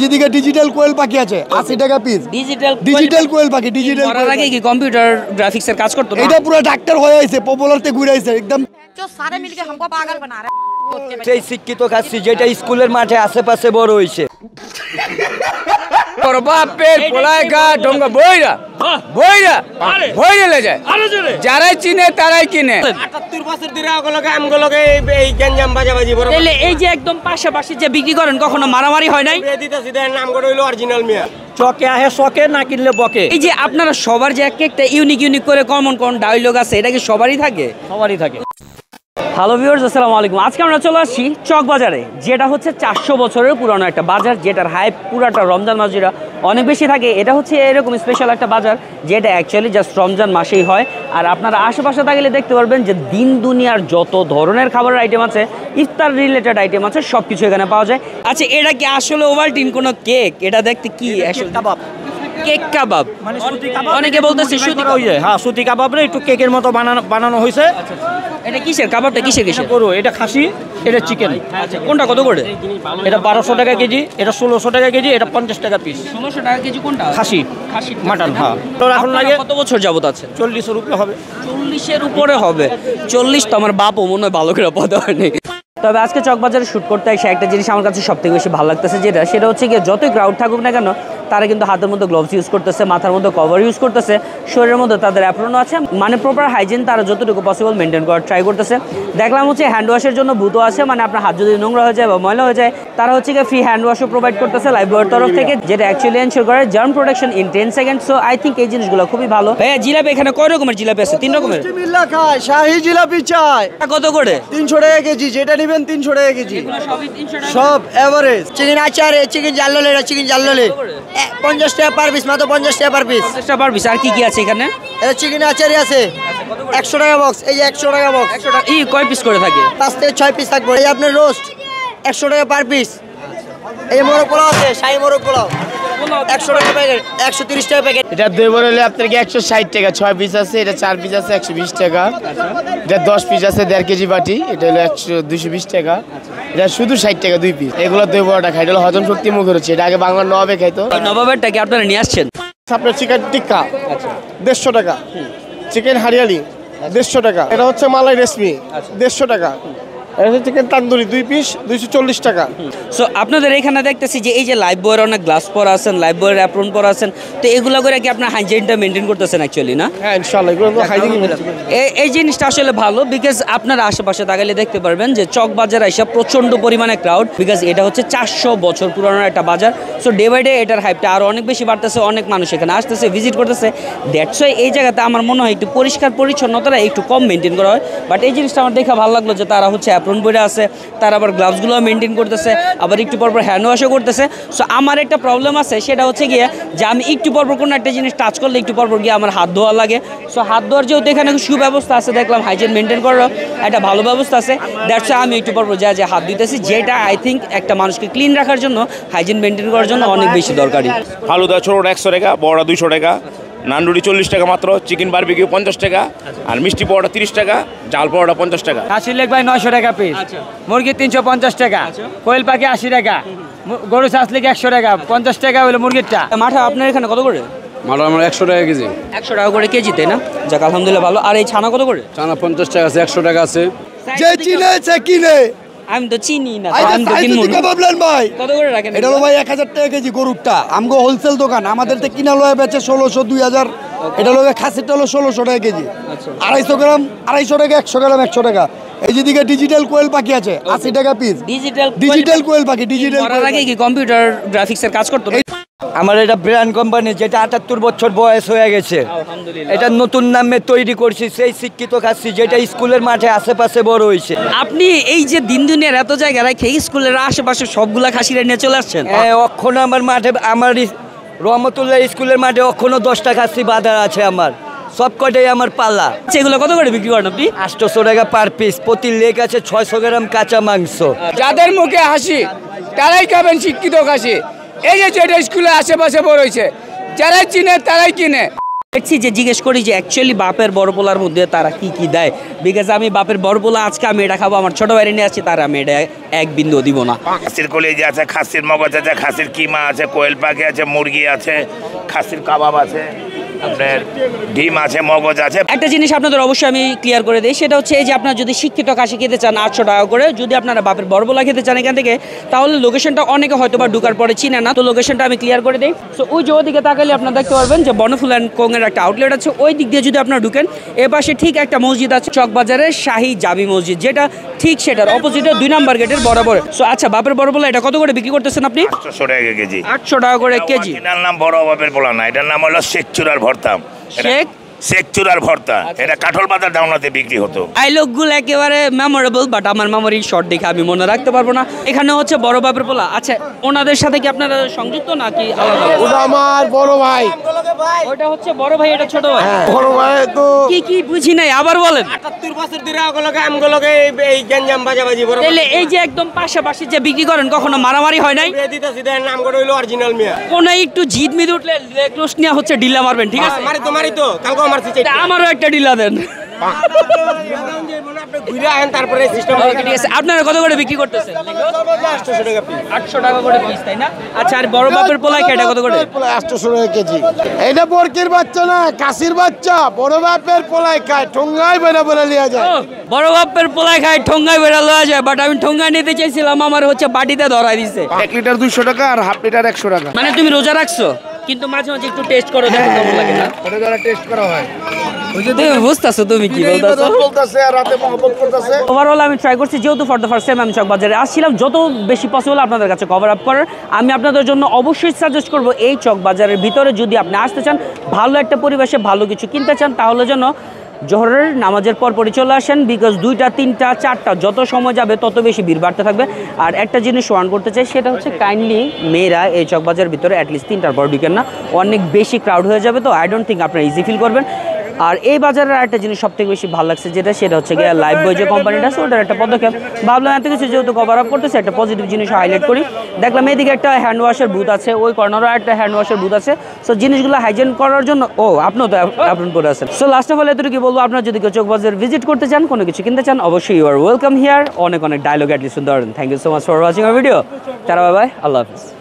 যেদিকে ডিজিটাল কোয়েল পাখি আছে 80 টাকা পিস। ডিজিটাল কোয়েল পাখি ডিজিটাল আগে কি কম্পিউটার গ্রাফিক্সের কাজ করতো না? এটা পুরো ডাক্তার হয়ে আইছে, পপুলারতে ঘুরে আইছে একদম। जो सारे मिलके हमको पागल बना रहे हैं। সেই শিক্ষিত খাচ্ছি যেটা স্কুলের মাঠে আশেপাশে বড় হয়েছে। যারাই চিনে তারাই কিনে। 78 বছর ধরে আমগুলোকে এই গঞ্জাম বাজাবাজি বড়। এই যে একদম পাশাপাশি যে বিক্রি করেন, কখনো মারামারি হয় নাই? নামগুলো হইলো অরিজিনাল মিয়া। চকে আহে শকে, না কিনলে বকে। এই যে আপনারা সবার যে একটা ইউনিক করে কমন ডায়লগ আছে, এটা কি সবারই থাকে? সবারই থাকে। হ্যালো ভিউয়ার্স, আসসালামু আলাইকুম। আজকে আমরা চলে আসছি চক বাজারে, যেটা হচ্ছে 400 বছরের পুরনো একটা বাজার, যেটার হাইপ পুরাটা রমজান মাস জুড়ে অনেক বেশি থাকে। এটা হচ্ছে এরকম স্পেশাল একটা বাজার, যেটা অ্যাকচুয়ালি জাস্ট রমজান মাসেই হয়। আর আপনারা আশেপাশে থাকলে দেখতে পারবেন যে দিন দুনিয়ার যত ধরনের খাবারের আইটেম আছে, ইফতার রিলেটেড আইটেম আছে, সব কিছু এখানে পাওয়া যায়। আচ্ছা, এটা কি আসলে ওভালটিন কোনো কেক? এটা দেখতে কি আসলে কাবাব? কেক কাবাব মানে সুতি কাবাব। অনেকে বলতেছে সুতি কাবাব। হ্যাঁ, সুতি কাবাব রে, একটু কেকের মতো বানানো হয়েছে। এটা কিসের কাবাবটা? কিসের গরু, এটা খাসি, এটা চিকেন। আচ্ছা, কোনটা কত করে? এটা 1200 টাকা কেজি, এটা 1600 টাকা কেজি, এটা 50 টাকা পিস। 1600 টাকা কেজি কোনটা? খাসি মাটন। হ্যাঁ, এখন লাগে কত বছর যাবত আছে? 40-এর উপরে হবে। 40-এর উপরে হবে। 40 তো আমার বাপও মনে হয় ভালো করে পদ হয়নি। তবে আজকে চকবাজারে শ্যুট করতে এসে একটা জিনিস আমার কাছে সবথেকে বেশি ভালো লাগতেছে, সেটা হচ্ছে গিয়ে যতই ক্রাউড থাকুক না কেন, তারা কিন্তু হাতের মধ্যে গ্লোভস ইউজ করতেছে, মাথার মধ্যে কভার ইউজ করতেছে, শরীরের মধ্যে তাদের অ্যাপ্রনও আছে, মানে প্রপার হাইজিন তারা যতটুকু পসিবল মেনটেন করার ট্রাই করতেছে। দেখলাম হচ্ছে হ্যান্ড ওয়াশের জন্য বুথও আছে, মানে আপনার হাত যদি নোংরা হয়ে যায় বা ময়লা হয়ে যায়, তারা হচ্ছে গিয়ে ফ্রি হ্যান্ড ওয়াশও প্রোভাইড করতেছে লাইফবয়ের তরফ থেকে, যেটা অ্যাকচুয়ালি এনশিওর করে germ protection in 10 second. So I think এই জিনিসগুলো খুবই ভালো। ভাইয়া, জিলাপি এখানে কয় রকমের জিলাপি আছে? 3 রকমের। শাহী জিলাপি চাই কত করে? 300 টাকা কেজি, যেটা নেবেন 300 টাকা কেজি। সব এভারেজ। চিকেন আচার, চিকেন জাল্ললে, চিকেন জাল্ললে 50 টাকা পার পিস, মাত্র 50 টাকা পার পিস। 50 টাকা পার পিস। আর কি কি আছে এখানে? এটা চিকেন আচারই আছে 100 টাকা বক্স। এই যে 100 টাকা বক্স। 100 টাকা। কয় পিস করে থাকে? 5 থেকে 6 পিস থাকবে। এই আপনার রোস্ট 100 টাকা পার পিস। এই যে মোরগ পোলাও আছে, শাহী মোরগ পোলাও 100 টাকা প্যাকেট, 130 টাকা প্যাকেট। এটা দই বড় হলে আপনার 160 টাকা, 6 পিস আছে। এটা 4 পিস আছে 120 টাকা। এটা 10 পিস আছে 1.5 কেজি বাটি, এটা হলো 220 টাকা। এটা শুধু 60 টাকা 2 পিস। এগুলো দই বড়টা খাই, এটা হলো হজম শক্তি মুখের হচ্ছে। এটা আগে বাংলার নবাবে খাইতো। নবাবেরটা কি আপনারা নিয়ে আসছেন? আপনার চিকেন টিক্কা 150 টাকা, চিকেন হারিয়ালি 150 টাকা, এটা হচ্ছে মালাই রেশমি 150 টাকা, এটা হচ্ছে চিকেন তান্দুরি 2 পিস 240 টাকা। সো আপনাদের এখানে দেখতেছি যে এই যে লাইফ বয়ের অনেক গ্লাস পরা আছেন, লাইফ বয়ের অ্যাপ্রন পরা আছেন, তো এগুলো করে কি আপনার হাইজিনটা মেনটেন করতেছেন অ্যাকচুয়ালি? না, হ্যাঁ ইনশাআল্লাহ এগুলো তো হাইজিন। এই জিনিসটা আসলে ভালো, বিকজ আপনারা আশেপাশে তাকালে দেখতে পারবেন যে চক বাজার এসে প্রচন্ড পরিমাণে ক্রাউড, বিকজ এটা হচ্ছে 400 বছর পুরানো একটা বাজার। সো ডে বাই ডে এটার হাইপটা আরও অনেক বেশি বাড়তেছে, অনেক মানুষ এখানে আসতেছে, ভিজিট করতেছে। দ্যাটস ওয়াই এই জায়গাতে আমার মনে হয় একটু পরিষ্কার পরিচ্ছন্নতাটা একটু কম মেনটেন করা হয়। বাট এই জিনিসটা আমার দেখে ভালো লাগলো যে তারা হচ্ছে অ্যাপ্রন পরে আছে, তারা আবার গ্লাভসগুলো মেনটেন করতেছে, আবার একটু পরপর হ্যান্ড ওয়াশও করতেছে। সো আমার একটা প্রবলেম আছে, সেটা হচ্ছে গিয়ে যে আমি একটু পরপর কোনো একটা জিনিস টাচ করলে একটু পরপর গিয়ে আমার হাত ধোয়া লাগে। সো হাত ধোয়ার যেহেতু এখানে সুব্যবস্থা আছে, দেখলাম হাইজিন মেনটেন করার একটা ভালো ব্যবস্থা আছে, দ্যাটস ওয়াই আমি একটু পরপর যা হাত দিতেছি, যেটা আই থিঙ্ক একটা মানুষকে ক্লিন রাখার জন্য, হাইজিন মেনটেন করার জন্য অনেক বেশি দরকারি। ফালুদা ছোটোটা 100 টাকা, বড়টা 200 টাকা, নানরুটি 40 টাকা মাত্র, চিকেন বারবিকিউ 50 টাকা, আর মিষ্টি পাওয়াটা 30 টাকা, জাল পাওয়াটা 50 টাকা। খাসির লেগ ভাই 900 টাকা পিস, মুরগি 350 টাকা, কোয়েল পাখি 80 টাকা, গরু চাষলিক 100 টাকা, 50 টাকা হলো মুরগিরটা। মাঠা আপনার এখানে কত করে? মাটন আমার 100 টাকা কেজি। 100 টাকা করে কেজি, তাই না? যাক আলহামদুলিল্লাহ ভালো। আর এই ছানা কত করে? চানা 50 টাকা আছে, 100 টাকা আছে। যে চিনে সে কিনে, আমি তো চিনি না, আমি তো কিনবো না। ভাবলেন ভাই কত করে রাখেন? এটা হলো ভাই 1000 টাকা কেজি গরুরটা। আমগো হোলসেল দোকান, আমাদের থেকে কিনা লয়ে বেচে 1600 2000। এটা হলো খাসিটা হলো 1600 টাকা কেজি। 250 গ্রাম 250 টাকা, 100 গ্রাম 100 টাকা। এই যেদিকে ডিজিটাল কোয়েল পাখি আছে 80 টাকা পিস। ডিজিটাল কোয়েল পাখি ডিজিটাল। করার আগে কি কম্পিউটার গ্রাফিক্সের কাজ করতো? আমার এটা ব্র্যান্ড কোম্পানি, যেটা 78 বছর বয়স হয়ে গেছে। এটা নতুন নামে তৈরি করছি, সেই শিক্ষিত খাচ্ছি যেটা স্কুলের মাঠে আশেপাশে বড় হয়েছে। আপনি এই যে দিন দুনিয়ার এত জায়গা রেখে স্কুলের আশেপাশে সবগুলা খাসিরা নিয়ে চলে আসছেন? হ্যাঁ, অক্ষণ আমার মাঠে, আমার রহমতুল্লাহ স্কুলের মাঠে অক্ষণ 10টা খাসি বাঁধা আছে আমার, সব কটাই আমার পালা। এগুলো কত করে বিক্রি করেন আপনি? 800 টাকা পার পিস। প্রতি লেগ আছে 600 গ্রাম কাঁচা মাংস। যাদের মুখে হাসি তারাই খাবেন শিক্ষিত খাসি। এই যে যেটা স্কুলের আশেপাশে বড় হয়েছে, যারাই চিনে তারাই কিনে। দেখছি যে জিজ্ঞেস করি যে অ্যাকচুয়ালি বাপের বড় পোলার মধ্যে তারা কি কি দেয়, বিকজ আমি বাপের বড় পোলা আজকে আমি এটা খাবো, আমার ছোট বাইরে নিয়ে আসছি, তারা আমি এটা এক বিন্দু দিব না। খাসির কলিজা আছে, খাসির মগজ আছে, খাসির কিমা আছে, কোয়েল পাখি আছে, মুরগি আছে, খাসির কাবাব আছে, আপনার ডিম আছে, মগজ আছে। একটা জিনিস আপনাদের অবশ্যই আমি ক্লিয়ার করে দিই, সেটা হচ্ছে এই যে আপনারা যদি শিক্ষিত খাসি খেতে চান 800 টাকা করে, যদি আপনারা বাপের বড়বলা খেতে চান এখান থেকে, তাহলে লোকেশনটা অনেকে হয়তো বা ঢুকার পরে চিনে না, তো লোকেশনটা আমি ক্লিয়ার করে দিই। সো ওই যে ওদিকে তাকালে আপনারা দেখতে পারবেন যে বনফুল অ্যান্ড কোংয়ের একটা আউটলেট আছে, ওই দিক দিয়ে যদি আপনারা ঢুকেন এ পাশে ঠিক একটা মসজিদ আছে চকবাজারের শাহী জাবি মসজিদ, যেটা ঠিক সেটার অপোজিটে 2 নম্বর গেটের বরাবর। সো আচ্ছা, বাপের বড়বলা এটা কত করে বিক্রি করতেছেন আপনি? 800 টাকা কেজি। 800 টাকা করে কেজি। এটার নাম বড় বাপের পোলা না, এটার নাম হলো শেখ চুরার ভর্তা। শেখ চুরার ভর্তা, এটা কাঠল বাজার ডাউনাতে বিক্রি হতো। ডায়লগগুলো একেবারে মেমোরেবল, বাট আমার মেমোরি শর্ট দেখে আমি মনে রাখতে পারবো না। এখানে হচ্ছে বড় বাপের পোলা। আচ্ছা, ওনাদের সাথে কি আপনারা সংযুক্ত নাকি আলাদা? ওটা আমার বড় ভাই। ওটা হচ্ছে বড় ভাই, এটা ছোট ভাই। বড় ভাই তো কি কি বুঝি নাই, আবার বলেন। 78 বছর ধরে আমগুলোকে এই গঞ্জাম বাজাবাজি বড় তাহলে এই যে একদম পাশাপাশি যে বিক্রি করেন, কখনো মারামারি হয় নাই? দিতেছি দেন, নাম করে হইলো অরিজিনাল মিয়া। কোন একটু জিদ মিদ উঠলে ক্লোজ নিয়ে হচ্ছে ডিলা মারবেন, ঠিক আছে? মারি তো কালকে আমার তা আমারও একটা ডিলা দেন। তারপরে সিস্টেম ঠিক আছে, আপনারা কত করে বিক্রি করতেছেন? 800 টাকা পিস। 800 টাকা করে পিস, তাই না? আচ্ছা, আর বড় বাপের পোলাই এটা কত করে? 800 টাকা কেজি। এটা বরকির বাচ্চা না, কাশির বাচ্চা। বড় বাপের পোলাই খায়, ঠোঙ্গাই বেড়া বলে লিয়া যায়। বড় বাপের পোলাই খায়, ঠোঙ্গায় বেড়া লওয়া যায়, বাট আমি ঠোঙ্গায় নিতে চাইছিলাম, আমার হচ্ছে বাটিতে ধরাই দিছে। 1 লিটার 200 টাকা আর হাফ লিটার 100 টাকা। মানে তুমি রোজা রাখছো, কিন্তু মাঝে মাঝে একটু টেস্ট করো, দেখো কেমন লাগে না? এটা যারা টেস্ট করা হয়, তুমি বুঝতেছো তুমি কি বলতেছো? বলতাছে আর রাতে মহব্বত করতেছে। ওভারঅল আমি ট্রাই করছি, যেহেতু ফর দ্য ফার্স্ট টাইম আমি চকবাজারে আসছিলাম, যত বেশি পসিবল আপনাদের কাছে কভার আপ করার। আমি আপনাদের জন্য অবশ্যই সাজেস্ট করব, এই চকবাজারের ভিতরে যদি আপনি আসতে চান, ভালো একটা পরিবেশে ভালো কিছু কিনতে চান, তাহলে যেন জোহরের নামাজের পর পরই চলে আসেন, বিকজ 2টা 3টা 4টা যত সময় যাবে তত বেশি ভিড় বাড়তে থাকবে। আর একটা জিনিস ওয়ার্ন করতে চাই, সেটা হচ্ছে কাইন্ডলি মেয়েরা এই চকবাজারের ভিতরে অ্যাটলিস্ট 3টার পর ঢুকেন না, অনেক বেশি ক্রাউড হয়ে যাবে, তো আই ডোন্ট থিঙ্ক আপনারা ইজি ফিল করবেন। আর এই বাজারের একটা জিনিস সবথেকে বেশি ভালো লাগছে, সেটা হচ্ছে গিয়ে লাইফ বয় যে কোম্পানিটা আছে, ওটার একটা পদক্ষেপ। ভাবলাম এত কিছু যেহেতু কভার আপ করতেছে, একটা পজিটিভ জিনিস হাইলাইট করি। দেখলাম এদিকে একটা হ্যান্ড ওয়াশের বুথ আছে, ওই কর্নারও একটা হ্যান্ড ওয়াশের বুথ আছে। সো জিনিসগুলো হাইজেন করার জন্য, আপনিও তো অ্যাপ্রুভ করে আছেন। সো লাস্ট অফ অল এতটুকু বলবো, আপনারা যদি কেউ চকবাজার ভিজিট করতে চান, কোনো কিছু কিনতে চান, অবশ্যই ইউ আর ওয়েলকাম হিয়ার। অনেক ডায়লগ অ্যাটলিস্ট শুনতে পারেন। Thank you so much for watching our video. টাটা, বাই বাই, আল্লাহ হাফিজ।